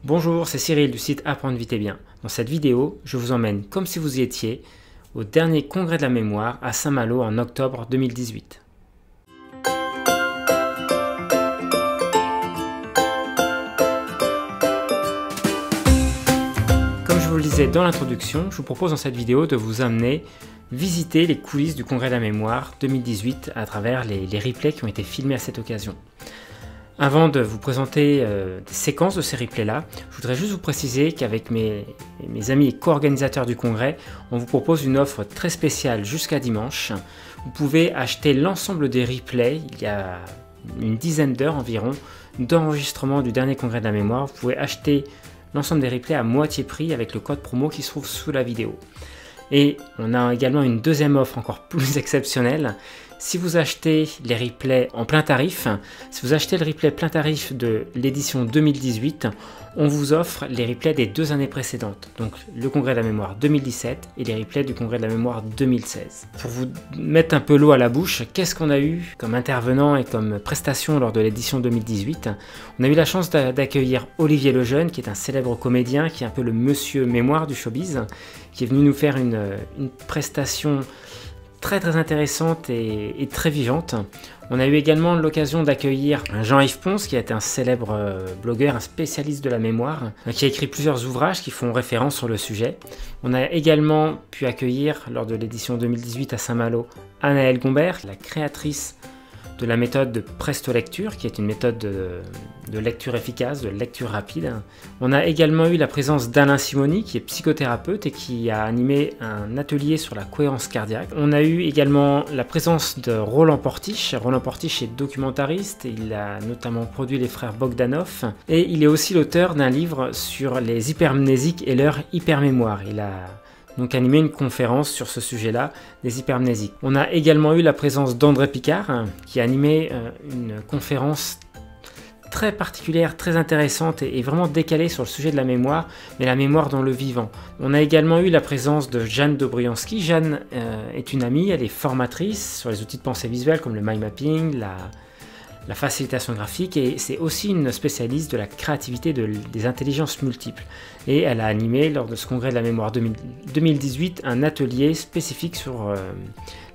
Bonjour, c'est Cyril du site Apprendre vite et bien. Dans cette vidéo, je vous emmène, comme si vous y étiez, au dernier congrès de la mémoire à Saint-Malo en octobre 2018. Comme je vous le disais dans l'introduction, je vous propose dans cette vidéo de vous amener visiter les coulisses du congrès de la mémoire 2018 à travers les replays qui ont été filmés à cette occasion. Avant de vous présenter des séquences de ces replays-là, je voudrais juste vous préciser qu'avec mes amis et co-organisateurs du congrès, on vous propose une offre très spéciale jusqu'à dimanche. Vous pouvez acheter l'ensemble des replays, il y a une dizaine d'heures environ d'enregistrement du dernier congrès de la mémoire. Vous pouvez acheter l'ensemble des replays à moitié prix avec le code promo qui se trouve sous la vidéo. Et on a également une deuxième offre encore plus exceptionnelle. Si vous achetez les replays en plein tarif, si vous achetez le replay plein tarif de l'édition 2018, on vous offre les replays des 2 années précédentes, donc le congrès de la mémoire 2017 et les replays du congrès de la mémoire 2016. Pour vous mettre un peu l'eau à la bouche, qu'est-ce qu'on a eu comme intervenant et comme prestation lors de l'édition 2018? On a eu la chance d'accueillir Olivier Lejeune, qui est un célèbre comédien, qui est un peu le monsieur mémoire du showbiz, qui est venu nous faire une prestation très intéressante et très vivante. On a eu également l'occasion d'accueillir Jean-Yves Ponce, qui est un célèbre blogueur, un spécialiste de la mémoire, qui a écrit plusieurs ouvrages qui font référence sur le sujet. On a également pu accueillir, lors de l'édition 2018 à Saint-Malo, Anaëlle Gombert, la créatrice de la méthode de Presto-Lecture, qui est une méthode de lecture efficace, de lecture rapide. On a également eu la présence d'Alain Simoni, qui est psychothérapeute et qui a animé un atelier sur la cohérence cardiaque. On a eu également la présence de Roland Portiche. Roland Portiche est documentariste, il a notamment produit les frères Bogdanov, et il est aussi l'auteur d'un livre sur les hypermnésiques et leur hypermémoire. Il a donc animé une conférence sur ce sujet-là, des hypermnésiques. On a également eu la présence d'André Picard, qui a animé une conférence très particulière, très intéressante et vraiment décalée sur le sujet de la mémoire, mais la mémoire dans le vivant. On a également eu la présence de Jeanne Dobriansky. Jeanne est une amie, elle est formatrice sur les outils de pensée visuelle comme le mind mapping, la facilitation graphique, et c'est aussi une spécialiste de la créativité des intelligences multiples. Et elle a animé lors de ce congrès de la mémoire 2018 un atelier spécifique sur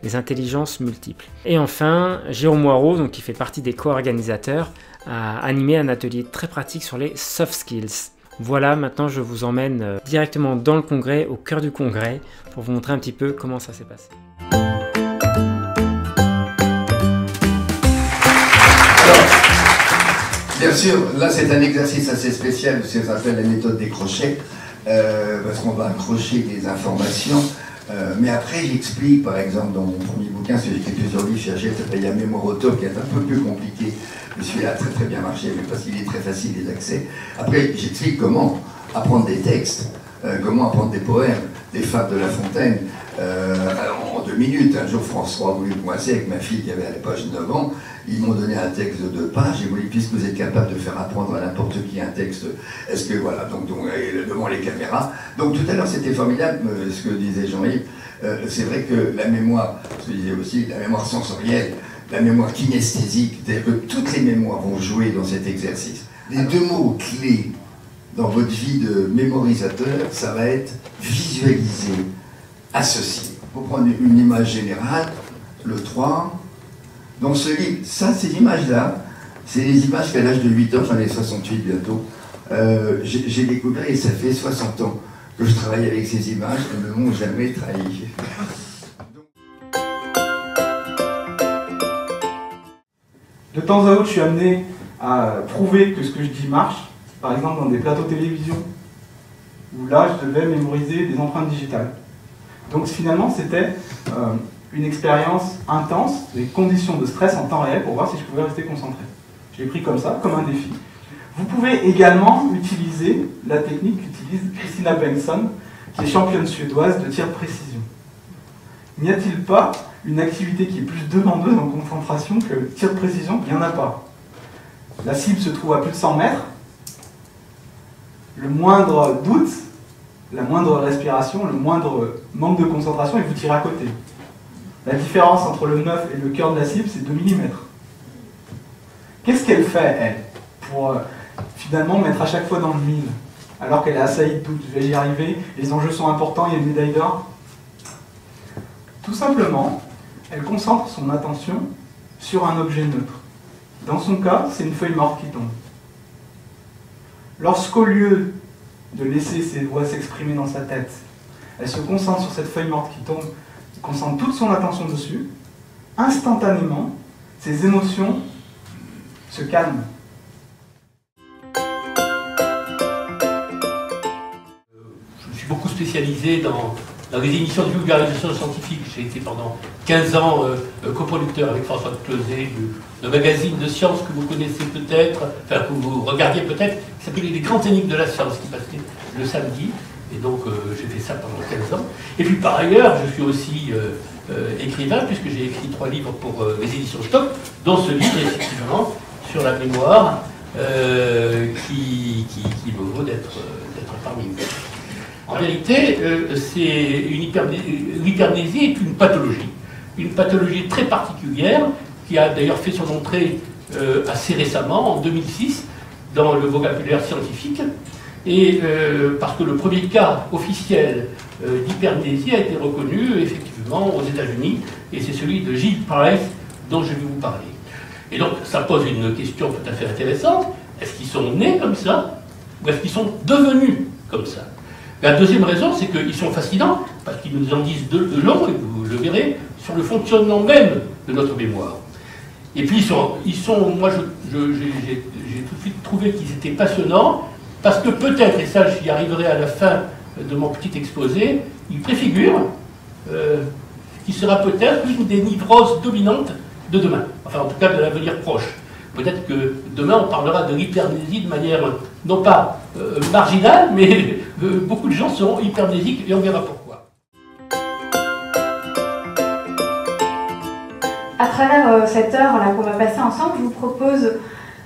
les intelligences multiples. Et enfin, Jérôme Moirot, donc, qui fait partie des co-organisateurs, a animé un atelier très pratique sur les soft skills. Voilà, maintenant je vous emmène directement dans le congrès, au cœur du congrès, pour vous montrer un petit peu comment ça s'est passé. Bien sûr, là c'est un exercice assez spécial, ça s'appelle la méthode des crochets, parce qu'on va accrocher des informations, mais après j'explique, par exemple dans mon premier bouquin, celui que j'ai écrit plusieurs livres cherché, ça s'appelle La mémoire auto, qui est un peu plus compliqué, mais celui-là a très bien marché, mais parce qu'il est très facile d'accès. Après j'explique comment apprendre des textes, comment apprendre des poèmes, des fables de La Fontaine, en 2 minutes. Un jour François a voulu me coincer avec ma fille qui avait à l'époque 9 ans. Ils m'ont donné un texte de 2 pages, et voulu, puisque vous êtes capable de faire apprendre à n'importe qui un texte, est-ce que voilà, donc devant les caméras. Donc tout à l'heure c'était formidable ce que disait Jean-Yves. C'est vrai que la mémoire, ce que je disais aussi, la mémoire sensorielle, la mémoire kinesthésique, c'est-à-dire que toutes les mémoires vont jouer dans cet exercice. Les 2 mots clés dans votre vie de mémorisateur, ça va être visualiser, associer. Pour prendre une image générale, le 3. Dans ce livre, ça, ces images-là, c'est les images qu'à l'âge de 8 ans, j'en ai 68 bientôt, j'ai découvert, et ça fait 60 ans que je travaille avec ces images, elles ne m'ont jamais trahi. De temps à autre, je suis amené à prouver que ce que je dis marche, par exemple dans des plateaux télévision, où là, je devais mémoriser des empreintes digitales. Donc finalement, c'était une expérience intense, des conditions de stress en temps réel pour voir si je pouvais rester concentré. Je l'ai pris comme ça, comme un défi. Vous pouvez également utiliser la technique qu'utilise Christina Bengtsson, qui est championne suédoise de tir de précision. N'y a-t-il pas une activité qui est plus demandeuse en concentration que le tir de précision? Il n'y en a pas. La cible se trouve à plus de 100 mètres. Le moindre doute, la moindre respiration, le moindre manque de concentration, et vous tirez à côté. La différence entre le 9 et le cœur de la cible, c'est 2 mm. Qu'est-ce qu'elle fait, elle, pour finalement mettre à chaque fois dans le mille, alors qu'elle est assaillie de doutes. Vais-je y arriver? Les enjeux sont importants, il y a une médaille d'or. Tout simplement, elle concentre son attention sur un objet neutre. Dans son cas, c'est une feuille morte qui tombe. Lorsqu'au lieu de laisser ses voix s'exprimer dans sa tête, elle se concentre sur cette feuille morte qui tombe, concentre toute son attention dessus, instantanément, ses émotions se calment. Je suis beaucoup spécialisé dans les émissions de vulgarisation scientifique. J'ai été pendant 15 ans coproducteur avec François de Closet d'un magazine de sciences que vous connaissez peut-être, enfin que vous regardiez peut-être, qui s'appelait Les Grandes Énigmes de la Science, qui passait le samedi. Et donc j'ai fait ça pendant 15 ans. Et puis par ailleurs, je suis aussi écrivain, puisque j'ai écrit 3 livres pour les éditions Stock, dont ce livre, effectivement, sur la mémoire, qui me vaut d'être parmi vous. En vérité, l'hypermnésie est une pathologie très particulière, qui a d'ailleurs fait son entrée assez récemment, en 2006, dans le vocabulaire scientifique, et parce que le premier cas officiel d'hypermnésie a été reconnu effectivement aux États-Unis, et c'est celui de Gilles Price dont je vais vous parler. Et donc ça pose une question tout à fait intéressante: est-ce qu'ils sont nés comme ça, ou est-ce qu'ils sont devenus comme ça? La deuxième raison, c'est qu'ils sont fascinants, parce qu'ils nous en disent de long, et vous le verrez, sur le fonctionnement même de notre mémoire. Et puis moi j'ai tout de suite trouvé qu'ils étaient passionnants, parce que peut-être, et ça j'y arriverai à la fin de mon petit exposé, ils préfigurent qui sera peut-être une des névroses dominantes de demain, enfin en tout cas de l'avenir proche. Peut-être que demain on parlera de l'hypermnésie de manière non pas marginale, mais beaucoup de gens seront hypermnésiques et on verra pourquoi. À travers cette heure là qu'on va passer ensemble, je vous propose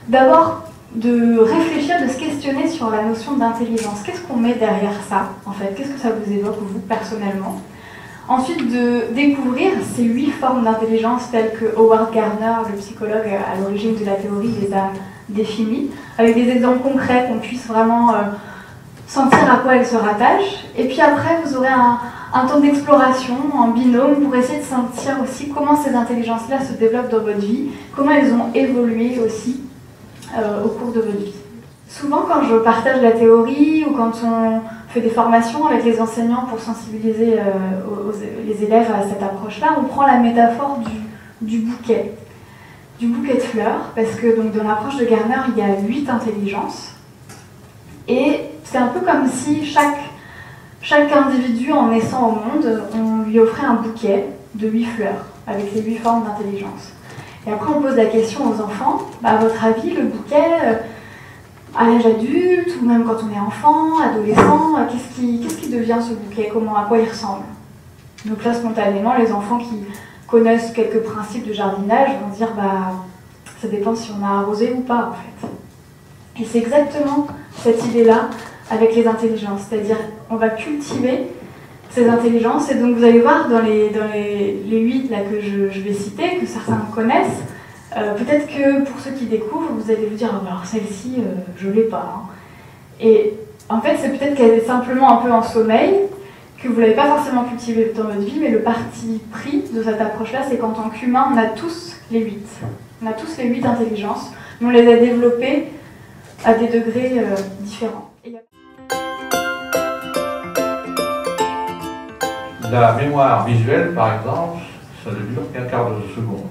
d'abord de réfléchir, de se questionner sur la notion d'intelligence. Qu'est-ce qu'on met derrière ça, en fait? Qu'est-ce que ça vous évoque, vous, personnellement? Ensuite, de découvrir ces 8 formes d'intelligence telles que Howard Gardner, le psychologue à l'origine de la théorie, les a définies, avec des exemples concrets qu'on puisse vraiment sentir à quoi elles se rattachent. Et puis après, vous aurez un temps d'exploration en binôme pour essayer de sentir aussi comment ces intelligences-là se développent dans votre vie, comment elles ont évolué aussi au cours de votre vie. Souvent, quand je partage la théorie ou quand on fait des formations avec les enseignants pour sensibiliser les élèves à cette approche-là, on prend la métaphore du bouquet de fleurs, parce que donc, dans l'approche de Gardner, il y a 8 intelligences, et c'est un peu comme si chaque individu, en naissant au monde, on lui offrait un bouquet de 8 fleurs, avec les 8 formes d'intelligence. Et après, on pose la question aux enfants, à votre avis, le bouquet, à l'âge adulte, ou même quand on est enfant, adolescent, qu'est-ce qui devient ce bouquet? À quoi il ressemble? Donc là, spontanément, les enfants qui connaissent quelques principes de jardinage vont dire, ça dépend si on a arrosé ou pas, en fait. Et c'est exactement cette idée-là avec les intelligences, c'est-à-dire on va cultiver ces intelligences, et donc vous allez voir dans les 8 là, que je vais citer, que certains connaissent, peut-être que pour ceux qui découvrent, vous allez vous dire, alors celle-ci, je ne l'ai pas. Hein. Et en fait, c'est peut-être qu'elle est simplement un peu en sommeil, que vous ne l'avez pas forcément cultivée dans votre vie, mais le parti pris de cette approche-là, c'est qu'en tant qu'humain, on a tous les 8. On a tous les 8 intelligences, mais on les a développées à des degrés différents. La mémoire visuelle, par exemple, ça ne dure qu'un quart de seconde.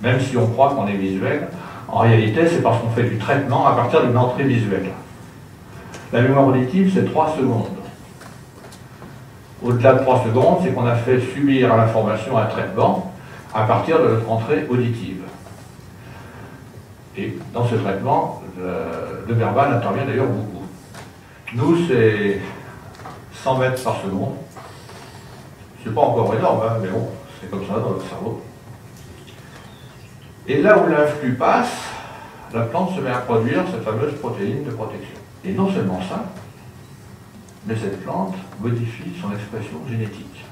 Même si on croit qu'on est visuel, en réalité, c'est parce qu'on fait du traitement à partir d'une entrée visuelle. La mémoire auditive, c'est 3 secondes. Au-delà de 3 secondes, c'est qu'on a fait subir à l'information un traitement à partir de notre entrée auditive. Et dans ce traitement, le verbal intervient d'ailleurs beaucoup. Nous, c'est 100 mètres par seconde. C'est pas encore énorme, hein, mais bon, c'est comme ça dans notre cerveau. Et là où l'influx passe, la plante se met à produire cette fameuse protéine de protection. Et non seulement ça, mais cette plante modifie son expression génétique.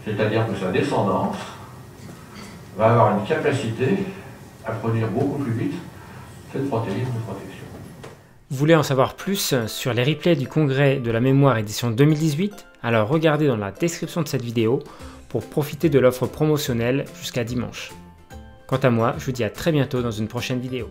C'est-à-dire que sa descendance va avoir une capacité à produire beaucoup plus vite cette protéine de protection. Vous voulez en savoir plus sur les replays du congrès de la mémoire édition 2018? Alors regardez dans la description de cette vidéo pour profiter de l'offre promotionnelle jusqu'à dimanche. Quant à moi, je vous dis à très bientôt dans une prochaine vidéo.